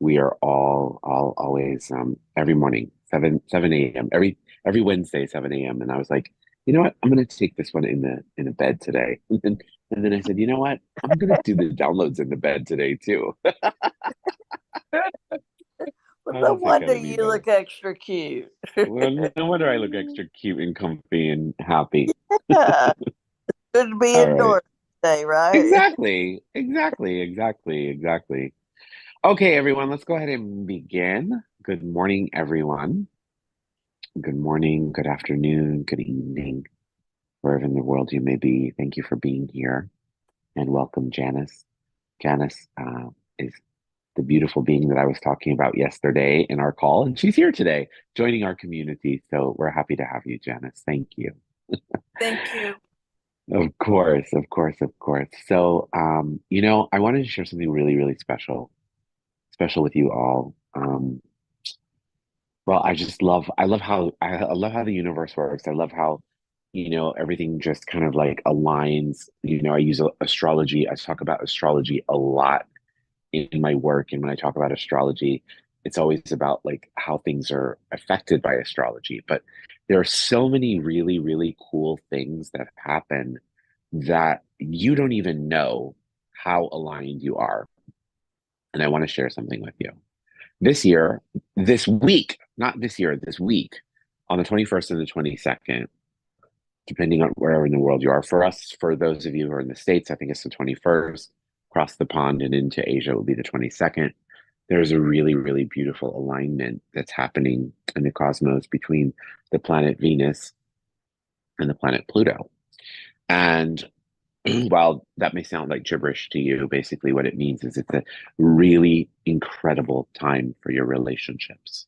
we are all always every morning, 7 a.m. Every Wednesday, 7 a.m. And I was like, you know what? I'm gonna take this one in the bed today. And then I said, you know what? I'm gonna do the downloads in the bed today too. Well, How no does it get wonder any you better? look extra cute. Well, no wonder I look extra cute and comfy and happy. Yeah, good to be All right. indoors today, right? Exactly. Okay, everyone, let's go ahead and begin. Good morning, everyone. Good morning, good afternoon, good evening, wherever in the world you may be. Thank you for being here and welcome, Janice. Janice is the beautiful being that I was talking about yesterday in our call, and she's here today joining our community. So we're happy to have you, Janice. Thank you. Thank you. Of course. So, I wanted to share something really special with you all. Well, I love how the universe works. I love how, everything just kind of like aligns. I use astrology. I talk about astrology a lot in my work. And when I talk about astrology, it's always about like how things are affected by astrology. But there are so many really cool things that happen that you don't even know how aligned you are. And I want to share something with you. This year, this week, not this year, this week, on the 21st and the 22nd, depending on wherever in the world you are. For us, for those of you who are in the States, I think it's the 21st. Across the pond and into Asia it will be the 22nd. There's a really beautiful alignment that's happening in the cosmos between the planet Venus and the planet Pluto. And while that may sound like gibberish to you, basically what it means is it's a really incredible time for your relationships.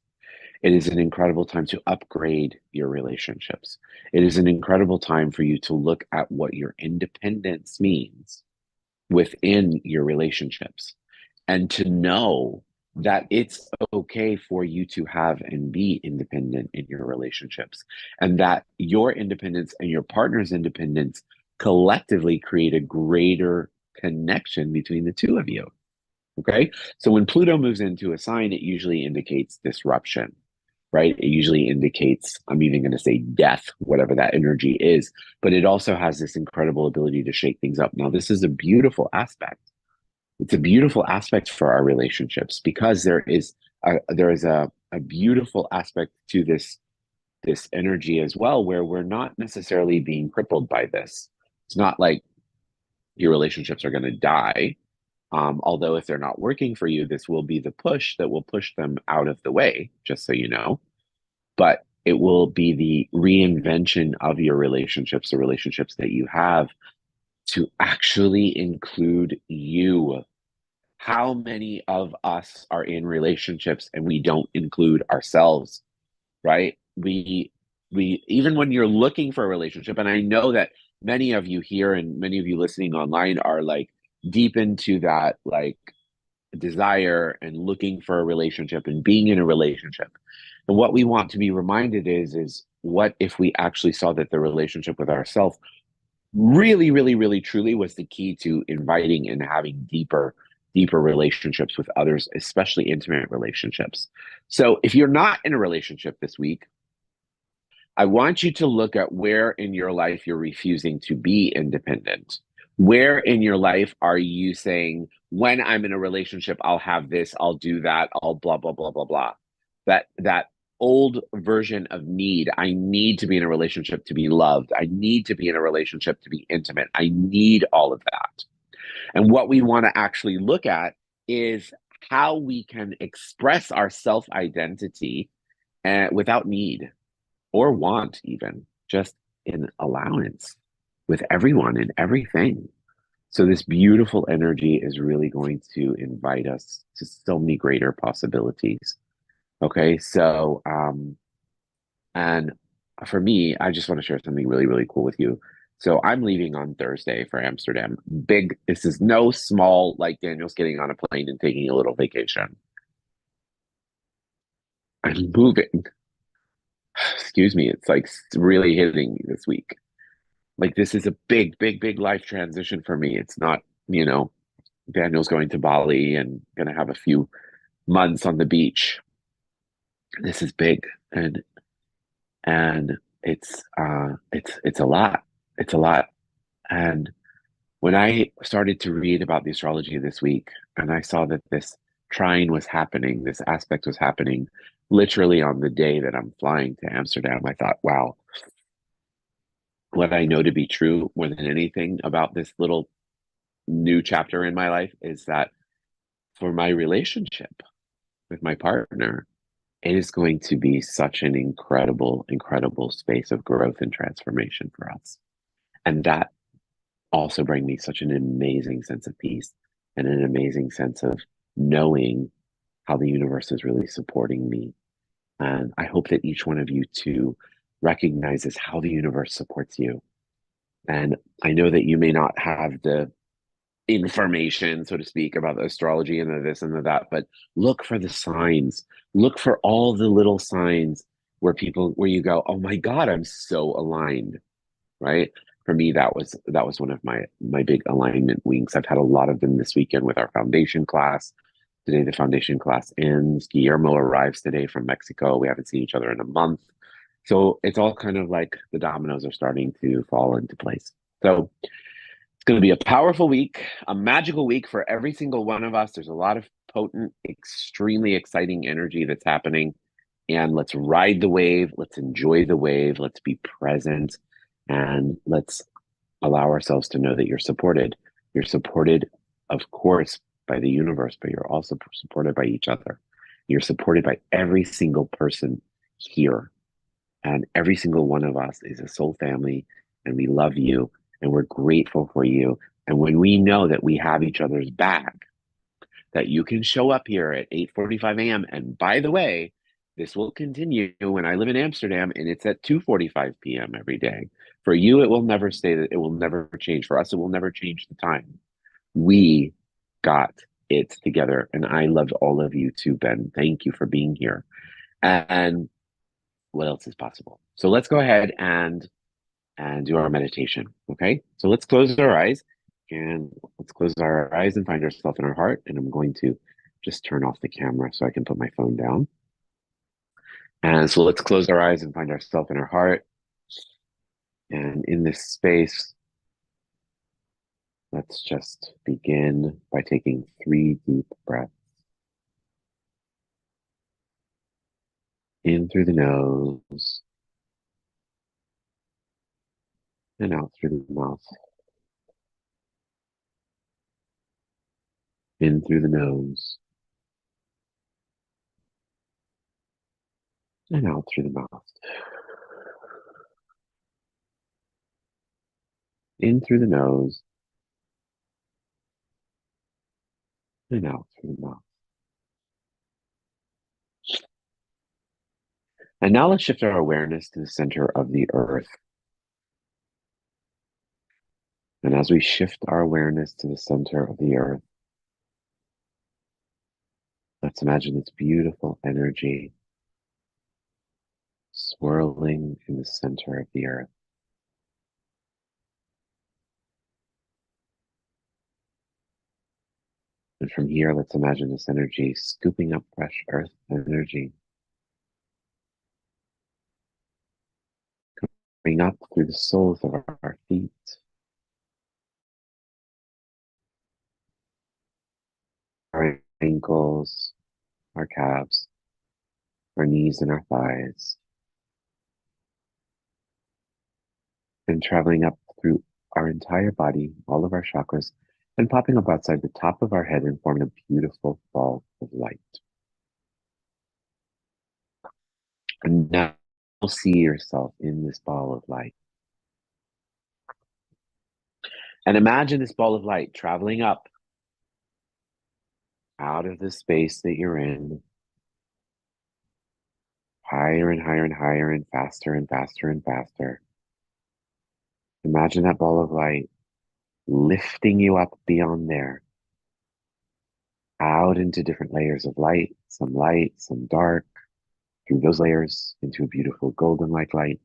It is an incredible time to upgrade your relationships. It is an incredible time for you to look at what your independence means within your relationships and to know that it's okay for you to have and be independent in your relationships, and that your independence and your partner's independence collectively create a greater connection between the two of you. Okay. So when Pluto moves into a sign, it usually indicates disruption, right? It usually indicates, I'm even going to say death, whatever that energy is, but it also has this incredible ability to shake things up. Now, this is a beautiful aspect. It's a beautiful aspect for our relationships because there is a beautiful aspect to this energy as well, where we're not necessarily being crippled by this. It's not like your relationships are going to die. Although if they're not working for you, this will be the push that will push them out of the way, just so you know. But it will be the reinvention of your relationships, the relationships that you have, to actually include you. How many of us are in relationships and we don't include ourselves, right? We even when you're looking for a relationship, and I know that many of you here and many of you listening online are like deep into that like desire and looking for a relationship and being in a relationship. And what we want to be reminded is what if we actually saw that the relationship with ourselves really truly was the key to inviting and having deeper relationships with others, especially intimate relationships. So if you're not in a relationship this week, I want you to look at where in your life you're refusing to be independent. Where in your life are you saying, when I'm in a relationship, I'll have this, I'll do that, I'll blah blah blah. That old version of need. I need to be in a relationship to be loved. I need to be in a relationship to be intimate. I need all of that. And what we want to actually look at is how we can express our self identity without need or want, even just in allowance with everyone and everything. So, this beautiful energy is really going to invite us to so many greater possibilities. Okay, and for me, I just want to share something really cool with you. So, I'm leaving on Thursday for Amsterdam. This is no small, like Daniel's getting on a plane and taking a little vacation. I'm moving. Excuse me, it's like really hitting me this week. Like this is a big life transition for me. It's not, Daniel's going to Bali and gonna have a few months on the beach. This is big, and it's a lot. It's a lot. And when I started to read about the astrology this week, and I saw that this trine was happening, this aspect was happening literally on the day that I'm flying to Amsterdam, I thought, wow, what I know to be true more than anything about this little new chapter in my life is that for my relationship with my partner, it is going to be such an incredible, incredible space of growth and transformation for us. And that also bring me such an amazing sense of peace and an amazing sense of knowing how the universe is really supporting me. And I hope that each one of you too recognizes how the universe supports you. And I know that you may not have the information, so to speak, about the astrology and the this and the that, but look for the signs. Look for all the little signs where you go, oh my God, I'm so aligned, right? For me, that was one of my big alignment weeks. I've had a lot of them this weekend with our foundation class. Today, the foundation class ends. Guillermo arrives today from Mexico. We haven't seen each other in a month. So it's all kind of like the dominoes are starting to fall into place. So it's going to be a powerful week, a magical week for every single one of us. There's a lot of potent, extremely exciting energy that's happening. And let's ride the wave. Let's enjoy the wave. Let's be present. And let's allow ourselves to know that you're supported. You're supported, of course, by the universe, but you're also supported by each other. You're supported by every single person here. And every single one of us is a soul family, and we love you, and we're grateful for you. And when we know that we have each other's back, that you can show up here at 8:45 a.m. And by the way, this will continue when I live in Amsterdam and it's at 2:45 p.m. every day. For you, it will never stay that it will never change. For us, it will never change the time. We got it together. And I love all of you too, Ben. Thank you for being here. And what else is possible? So let's go ahead and do our meditation. Okay. So let's close our eyes and let's close our eyes and find ourselves in our heart. And I'm going to just turn off the camera so I can put my phone down. And so let's close our eyes and find ourselves in our heart. And in this space, let's just begin by taking 3 deep breaths. In through the nose and out through the mouth. In through the nose and out through the mouth. In through the nose and out through the mouth. And now let's shift our awareness to the center of the earth. And as we shift our awareness to the center of the earth, let's imagine this beautiful energy swirling in the center of the earth. And from here, let's imagine this energy scooping up fresh earth energy, coming up through the soles of our feet, our ankles, our calves, our knees and our thighs, and traveling up through our entire body, all of our chakras, and popping up outside the top of our head and forming a beautiful ball of light. And now see yourself in this ball of light. And imagine this ball of light traveling up out of the space that you're in, higher and higher and higher and faster and faster and faster. Imagine that ball of light lifting you up beyond there, out into different layers of light, some dark, through those layers into a beautiful golden like light,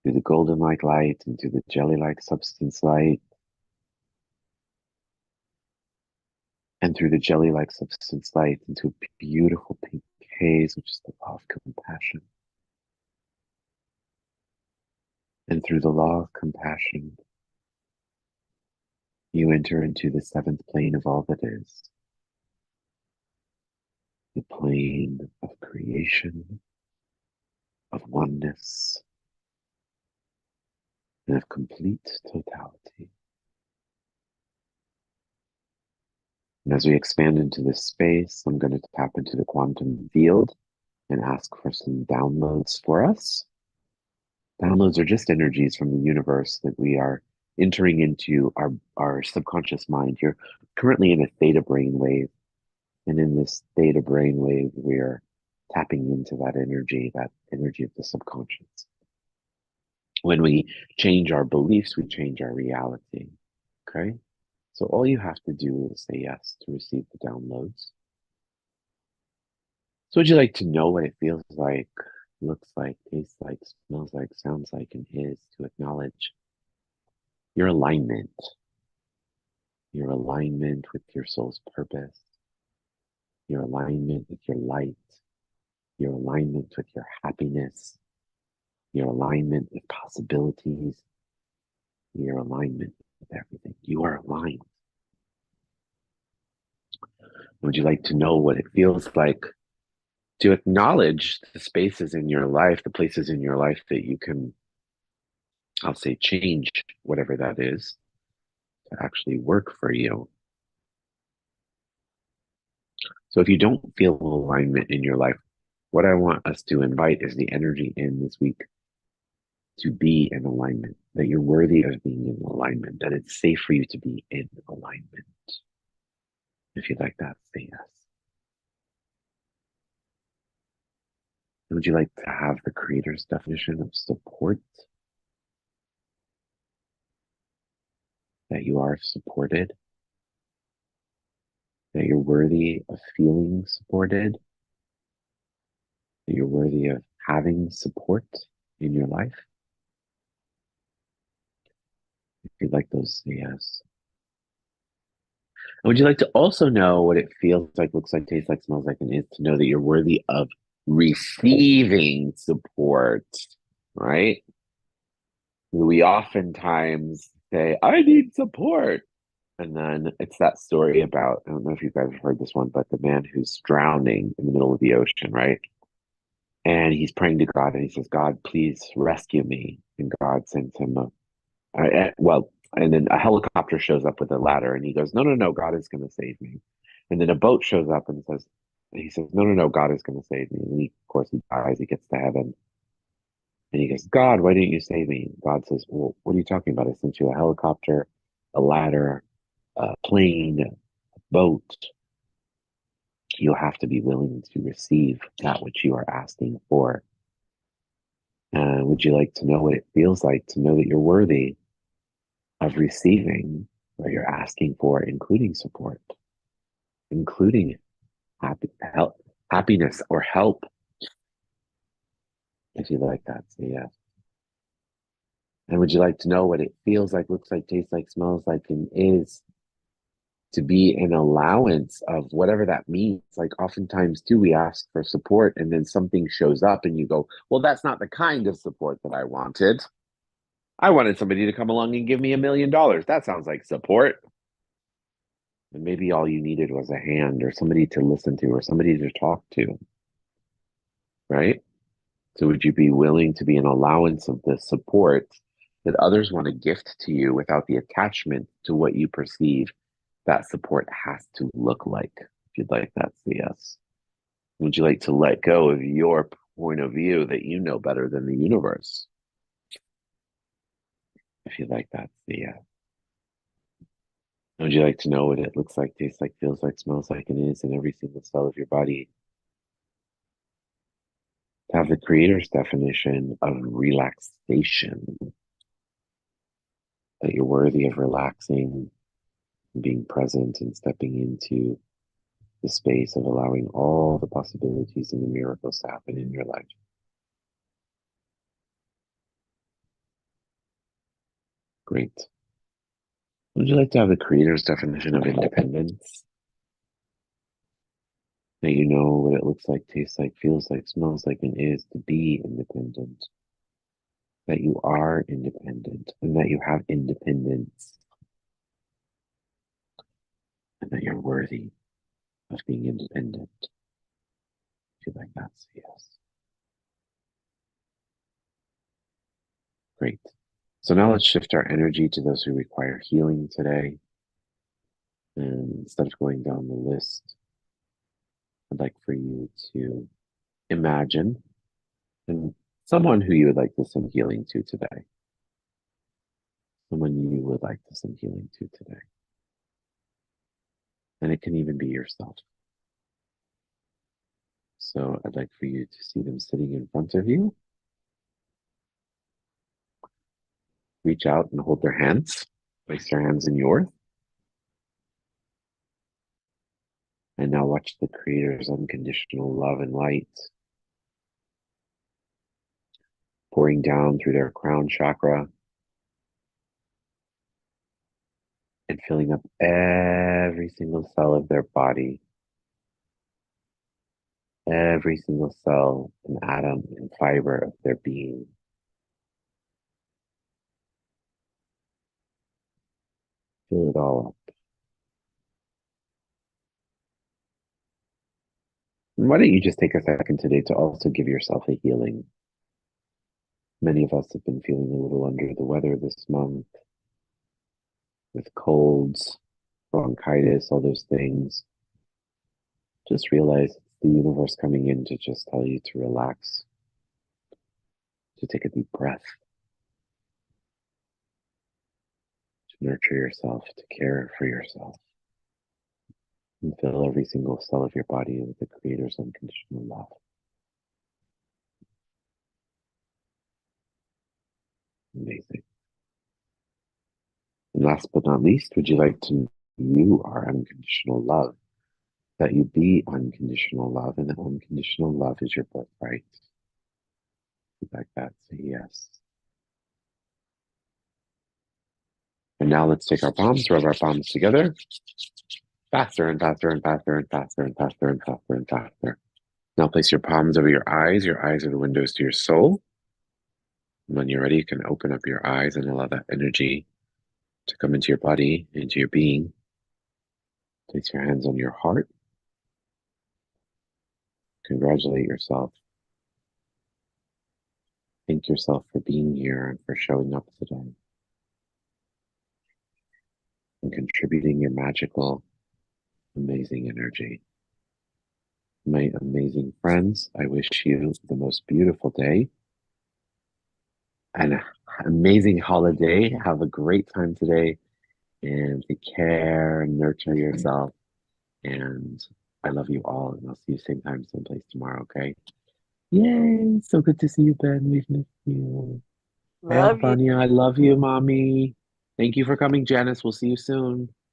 through the golden like light into the jelly like substance light, and through the jelly-like substance light into a beautiful pink haze, which is the law of compassion. And through the law of compassion, you enter into the seventh plane of all that is, the plane of creation, of oneness, and of complete totality. And as we expand into this space, I'm going to tap into the quantum field and ask for some downloads for us. Downloads are just energies from the universe that we are entering into our subconscious mind. You're currently in a theta brainwave, and in this theta brainwave, we're tapping into that energy of the subconscious. When we change our beliefs, we change our reality. Okay? So all you have to do is say yes to receive the downloads. So would you like to know what it feels like, looks like, tastes like, smells like, sounds like, and is to acknowledge your alignment with your soul's purpose, your alignment with your light, your alignment with your happiness, your alignment with possibilities, your alignment with everything. You are aligned. Would you like to know what it feels like to acknowledge the spaces in your life, the places in your life that you can, I'll say, change whatever that is to actually work for you? So if you don't feel alignment in your life, what I want us to invite is the energy in this week to be in alignment, that you're worthy of being in alignment, that it's safe for you to be in alignment. If you'd like that, say yes. Would you like to have the creator's definition of support? That you are supported, that you're worthy of feeling supported, that you're worthy of having support in your life? If you'd like those, say yes. And would you like to also know what it feels like, looks like, tastes like, smells like, and is to know that you're worthy of receiving support, right? We oftentimes say, I need support. And then it's that story about, I don't know if you guys have heard this one, but the man who's drowning in the middle of the ocean, right? And he's praying to God and he says, God, please rescue me. And God sends him and then a helicopter shows up with a ladder and he goes, no, no, no, God is going to save me. And then a boat shows up and he says, no, no, no, God is going to save me. And he, of course, he dies. He gets to heaven. And he goes, God, why didn't you save me? God says, well, what are you talking about? I sent you a helicopter, a ladder, a plane, a boat. You'll have to be willing to receive that which you are asking for. Would you like to know what it feels like to know that you're worthy of receiving what you're asking for, including support, including happiness or help? If you like that, say yes. And would you like to know what it feels like, looks like, tastes like, smells like, and is to be an allowance of whatever that means? Like oftentimes too, we ask for support and then something shows up and you go, well, that's not the kind of support that I wanted. I wanted somebody to come along and give me $1 million. That sounds like support. And maybe all you needed was a hand or somebody to listen to or somebody to talk to, right? So would you be willing to be an allowance of the support that others want to gift to you without the attachment to what you perceive that support has to look like? If you'd like that, say yes. Would you like to let go of your point of view that you know better than the universe? If you'd like that, say yes. Would you like to know what it looks like, tastes like, feels like, smells like, and is in every single cell of your body? To have the creator's definition of relaxation, that you're worthy of relaxing, being present, and stepping into the space of allowing all the possibilities and the miracles to happen in your life. Great. Would you like to have the creator's definition of independence? That you know what it looks like, tastes like, feels like, smells like, and is to be independent. That you are independent and that you have independence and that you're worthy of being independent. Feel like that's a yes. Great. So now let's shift our energy to those who require healing today. And instead of going down the list, I'd like for you to imagine and someone who you would like to send healing to today. Someone you would like to send healing to today. And it can even be yourself. So I'd like for you to see them sitting in front of you. Reach out and hold their hands. Place their hands in yours. And now watch the Creator's unconditional love and light pouring down through their crown chakra and filling up every single cell of their body, every single cell and atom and fiber of their being. Fill it all up. And why don't you just take a second today to also give yourself a healing? Many of us have been feeling a little under the weather this month with colds, bronchitis, all those things. Just realize it's the universe coming in to just tell you to relax, to take a deep breath, to nurture yourself, to care for yourself, and fill every single cell of your body with the Creator's unconditional love. Amazing. And last but not least, would you like to know you are unconditional love? That you be unconditional love, and that unconditional love is your birthright. If you like that, say yes. And now let's take our palms, rub our palms together, faster and faster and faster and faster and faster and faster and faster. Now place your palms over your eyes. Your eyes are the windows to your soul. And when you're ready, you can open up your eyes and allow that energy to come into your body, into your being. Place your hands on your heart. Congratulate yourself. Thank yourself for being here and for showing up today and contributing your magical, amazing energy. My amazing friends, I wish you the most beautiful day and an amazing holiday. Have a great time today and take care and nurture yourself. And I love you all, and I'll see you same time, same place tomorrow, okay? Yay! So good to see you, Ben. We've missed you. Hey, Love you. Albania, I love you, mommy. Thank you for coming, Janice. We'll see you soon.